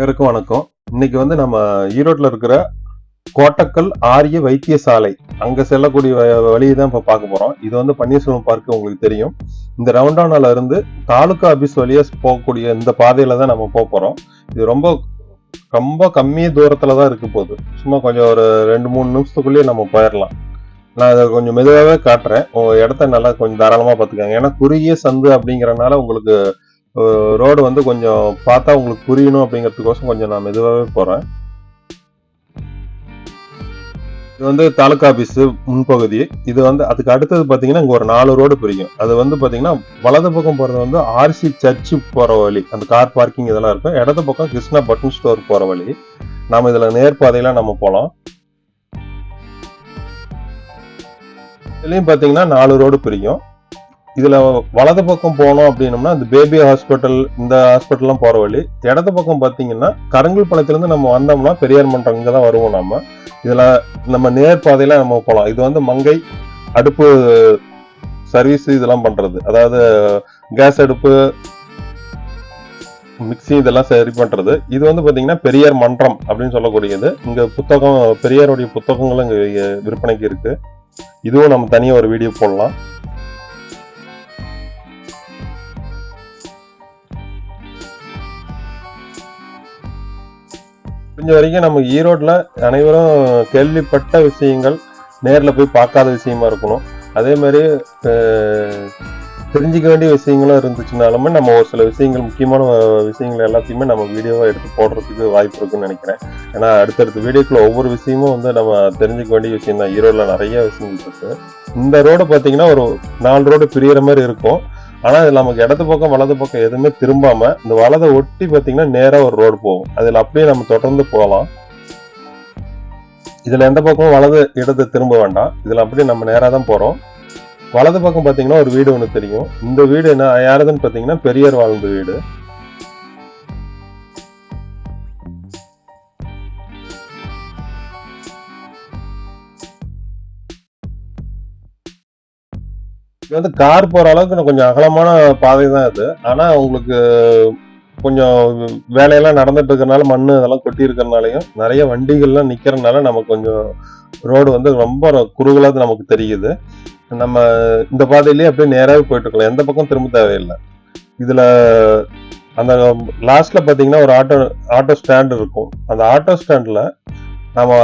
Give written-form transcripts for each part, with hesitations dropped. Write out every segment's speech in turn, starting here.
அனைவருக்கும் வணக்கம். இன்னைக்கு நம்ம ஈரோட்ல இருக்கிற கோட்டக்கல் ஆரிய வைத்தியசாலை அங்க செல்லக்கூடிய வழியை தான் இப்ப பார்க்க போறோம். இது பன்னீர்செல்வம் பார்க் உங்களுக்கு தெரியும். இந்த ரவுண்டானால இருந்து தாலுகா ஆபீஸ் வழியா போகக்கூடிய இந்த பாதையில தான் நம்ம போறோம். இது ரொம்ப ரொம்ப கம்மிய தூரத்துல தான் இருக்கு போகுது. சும்மா கொஞ்சம் ஒரு 2-3 நிமிஷத்துக்குள்ளேயே நம்ம போயிடலாம். நான் அதை கொஞ்சம் மெதுவாகவே காட்டுறேன். உங்க இடத்த நல்லா கொஞ்சம் தாராளமா பார்த்துக்காங்க. ஏன்னா குறுகிய சந்து அப்படிங்கறனால உங்களுக்கு ரோடு கொஞ்சம் பார்த்தா உங்களுக்கு புரியணும் அப்படிங்கிறதுக்கோசம் கொஞ்சம் நான் மெதுவாகவே போறேன். இது தாலுகா ஆபீஸ் முன்பகுதி. இது அதுக்கு அடுத்தது பாத்தீங்கன்னா இங்க ஒரு 4 ரோடு பிரிக்கும். அது பாத்தீங்கன்னா வலது பக்கம் போறது ஆர்சி சர்ச் போற வழி, அந்த கார் பார்க்கிங் இதெல்லாம் இருக்கும். இடது பக்கம் கிருஷ்ணா பட்டன் ஸ்டோர் போற வழி. நாம இதுல நேர்பாதையில நம்ம போலாம். இதுலயும் பாத்தீங்கன்னா 4 ரோடு பிரிக்கும். இதுல வலது பக்கம் போனோம் அப்படின்னம்னா இந்த பேபி ஹாஸ்பிட்டல், இந்த ஹாஸ்பிட்டல்லாம் போற வழி. இடது பக்கம் பாத்தீங்கன்னா கருங்கல்பாளையத்துல இருந்து நம்ம வந்தோம்னா பெரியார் மன்றம் இங்கதான் வருவோம். நம்ம இதுல நம்ம நேர்பாதையில நம்ம போலாம். இது மங்கை அடுப்பு சர்வீஸ் இதெல்லாம் பண்றது, அதாவது கேஸ் அடுப்பு, மிக்சி இதெல்லாம் சரி பண்றது. இது பாத்தீங்கன்னா பெரியார் மன்றம் அப்படின்னு சொல்லக்கூடியது. இங்க புத்தகம், பெரியாருடைய புத்தகங்களும் இங்க விற்பனைக்கு இருக்கு. இதுவும் நம்ம தனியா ஒரு வீடியோ போடலாம். முடிஞ்ச வரைக்கும் நம்ம ஈரோட்ல அனைவரும் கேள்விப்பட்ட விஷயங்கள் நேர்ல போய் பார்க்காத விஷயமா இருக்கணும். அதே மாதிரி தெரிஞ்சுக்க வேண்டிய விஷயங்களும் இருந்துச்சுனாலுமே நம்ம ஒரு சில விஷயங்கள், முக்கியமான விஷயங்கள் எல்லாத்தையுமே நம்ம வீடியோவா எடுத்து போடுறதுக்கு வாய்ப்பு இருக்குன்னு நினைக்கிறேன். ஏன்னா அடுத்தடுத்த வீடியோக்குள்ள ஒவ்வொரு விஷயமும் நம்ம தெரிஞ்சுக்க வேண்டிய விஷயம் தான். ஈரோட்ல நிறைய விஷயங்கள் இருக்கு. இந்த ரோடு பாத்தீங்கன்னா ஒரு 4 ரோடு பிரியற மாதிரி இருக்கும். ஆனா இதுல நமக்கு இடது பக்கம் வலது பக்கம் எதுவுமே திரும்பாம இந்த வலதை ஒட்டி பாத்தீங்கன்னா நேரா ஒரு ரோடு போகும். அதுல அப்படியே நம்ம தொடர்ந்து போகலாம். இதுல எந்த பக்கம் வலது இடது திரும்ப வேண்டாம். இதுல அப்படியே நம்ம நேரா தான் போறோம். வலது பக்கம் பாத்தீங்கன்னா ஒரு வீடு ஒண்ணு தெரியும். இந்த வீடு என்ன யாருதுன்னு பாத்தீங்கன்னா பெரியார் வாழ்ந்த வீடு. இது கார் போற அளவுக்கு கொஞ்சம் அகலமான பாதை தான் இது. ஆனா உங்களுக்கு கொஞ்சம் வேலையெல்லாம் நடந்துட்டு இருக்கிறதுனால, மண்ணு இதெல்லாம் கொட்டி இருக்கிறதுனாலையும் நிறைய வண்டிகள்லாம் நிக்கிறதுனால நமக்கு கொஞ்சம் ரோடு ரொம்ப குறுகலா நமக்கு தெரியுது. நம்ம இந்த பாதையிலேயே அப்படியே நேராவே போயிட்டு இருக்கலாம். எந்த பக்கம் திரும்ப தேவையில்லை. இதுல அந்த லாஸ்ட்ல பாத்தீங்கன்னா ஒரு ஆட்டோ ஸ்டாண்ட் இருக்கும். அந்த ஆட்டோ ஸ்டாண்ட்ல நம்ம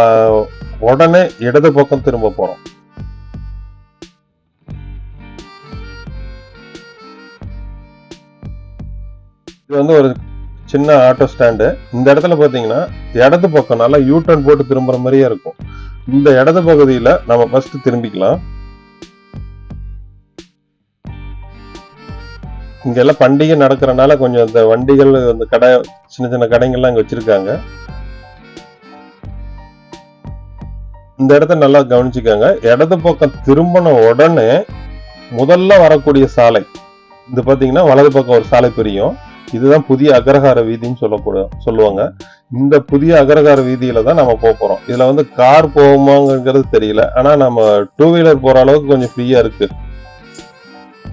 உடனே இடது பக்கம் திரும்ப போறோம். இது ஒரு சின்ன ஆட்டோ ஸ்டாண்டு. இந்த இடத்துல பாத்தீங்கன்னா இடது பக்கம் நல்லா யூ டர்ன் போட்டு திரும்புற மாதிரியே இருக்கும். இந்த இடது பகுதியில நம்ம ஃபர்ஸ்ட் திரும்பிக்கலாம். இங்க எல்லாம் பண்டிகை நடக்கிறனால கொஞ்சம் இந்த வண்டிகள், இந்த கடை, சின்ன சின்ன கடைகள்லாம் இங்க வச்சிருக்காங்க. இந்த இடத்த நல்லா கவனிச்சுக்காங்க. இடது பக்கம் திரும்பின உடனே முதல்ல வரக்கூடிய சாலை இது பாத்தீங்கன்னா வலது பக்கம் ஒரு சாலை பிரியும். இதுதான் புதிய அக்ரஹார வீதின்னு சொல்லுவாங்க. இந்த புதிய அக்ரஹார வீதியில தான் நம்ம போறோம். இதுல கார் போகுமாங்கிறது தெரியல. ஆனா நம்ம 2 வீலர் போற அளவுக்கு கொஞ்சம் ஃப்ரீயா இருக்கு.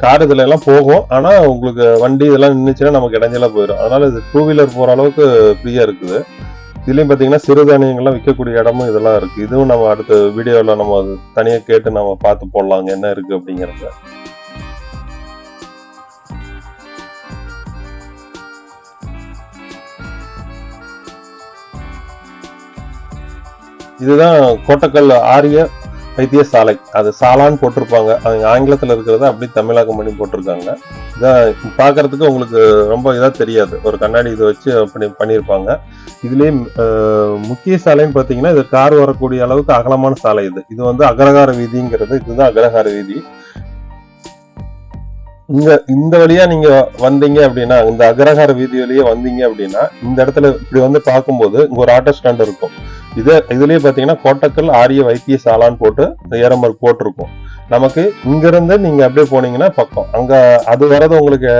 கார் இதுல எல்லாம் போகும். ஆனா உங்களுக்கு வண்டி இதெல்லாம் நின்னுச்சுன்னா நமக்கு இடைஞ்சலா போயிடும். அதனால இது 2 வீலர் போற அளவுக்கு ஃப்ரீயா இருக்குது. இதுலயும் பாத்தீங்கன்னா சிறுதானியங்கள்லாம் விற்கக்கூடிய இடமும் இதெல்லாம் இருக்கு. இதுவும் நம்ம அடுத்த வீடியோல நம்ம தனியா கேட்டு நம்ம பார்த்து போடலாங்க என்ன இருக்கு அப்படிங்கறத. இதுதான் கோட்டக்கல் ஆரிய வைத்தியசாலை. அது சாலான்னு போட்டிருப்பாங்க. அவங்க ஆங்கிலத்துல இருக்கிறத அப்படி தமிழாக்கம் பண்ணி போட்டிருக்காங்க. இதான் பாக்குறதுக்கு உங்களுக்கு ரொம்ப இதா தெரியாது. ஒரு கண்ணாடி இதை வச்சு பண்ணியிருப்பாங்க. இதுலயும் முக்கிய சாலைன்னு பாத்தீங்கன்னா இது கார் வரக்கூடிய அளவுக்கு அகலமான சாலை. இது அக்ரஹார வீதிங்கிறது. இதுதான் அக்ரஹார வீதி. இந்த வழியா நீங்க வந்தீங்க அப்படின்னா, இந்த அக்ரஹார வீதி வழியே வந்தீங்க அப்படின்னா, இந்த இடத்துல இப்படி பார்க்கும்போது இங்க ஒரு ஆட்டோ ஸ்டாண்ட் இருக்கும். இதுலயே பாத்தீங்கன்னா கோட்டக்கல் ஆரிய வைத்தியசாலான்னு போட்டு ஏரம்பர் போட்டிருக்கும். நமக்கு இங்க இருந்து நீங்க அப்படியே போனீங்கன்னா பக்கம் அங்க அது வரது உங்களுக்கு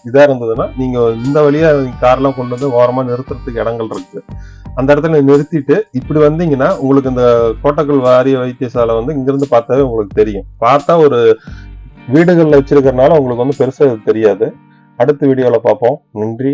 இதா இருந்ததுன்னா நீங்க இந்த வழியா கார்லாம் கொண்டு வந்து ஓரமா நிறுத்துறதுக்கு இடங்கள் இருக்கு. அந்த இடத்துல நிறுத்திட்டு இப்படி வந்தீங்கன்னா உங்களுக்கு இந்த கோட்டக்கல் ஆரிய வைத்தியசாலை இங்க இருந்து பார்த்தாவே உங்களுக்கு தெரியும். பார்த்தா ஒரு வீடுகள்ல வச்சிருக்கிறதுனால உங்களுக்கு பெருசா தெரியாது. அடுத்த வீடியோல பார்ப்போம். நன்றி.